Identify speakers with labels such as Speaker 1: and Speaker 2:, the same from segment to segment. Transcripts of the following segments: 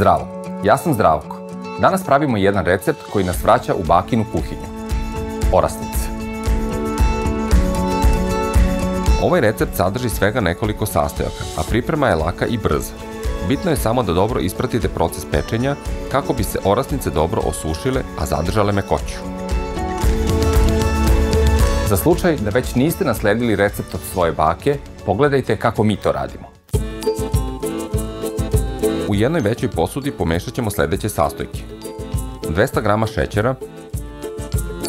Speaker 1: Zdravo, ja sam Zdravko. Danas pravimo jedan recept koji nas vraća u bakinu kuhinju. Orasnice. Ovaj recept sadrži svega nekoliko sastojaka, a priprema je laka i brza. Bitno je samo da dobro ispratite proces pečenja kako bi se orasnice dobro osušile, a zadržale mekoću. Za slučaj da već niste nasledili recept od svoje bake, pogledajte kako mi to radimo. U jednoj većoj posudi pomešat ćemo sledeće sastojke: 200 g šećera,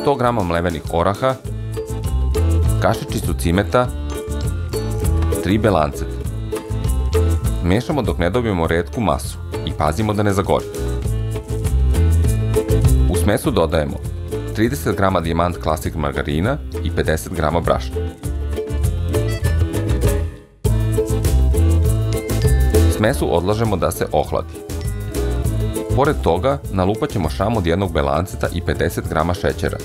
Speaker 1: 100 g mlevenih oraha, kašičicu cimeta, 3 belanceta. Mešamo dok ne dobijemo retku masu i pazimo da ne zagori. U smesu dodajemo 30 g Dijamant Classic margarina i 50 g brašna. Smesu odlažemo da se ohladi. Pored toga, nalupat ćemo šam od jednog belanceta i 50 g šećera.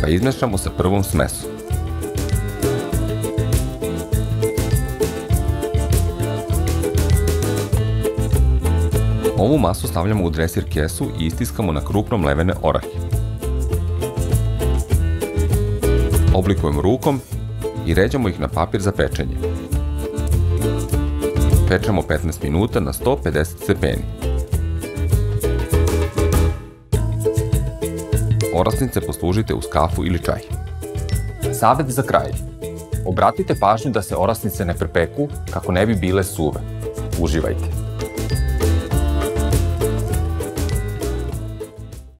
Speaker 1: Pa izmešamo sa prvom smesom. Ovu masu stavljamo u dresir kesu i istiskamo na krupno mlevene orahe. Oblikujemo rukom i ređamo ih na papir za pečenje. Pečemo 15 minuta na 150 stepeni. Orasnice poslužite uz kafu ili čaj. Savet za kraj. Obratite pažnju da se orasnice ne prepeku kako ne bi bile suve. Uživajte!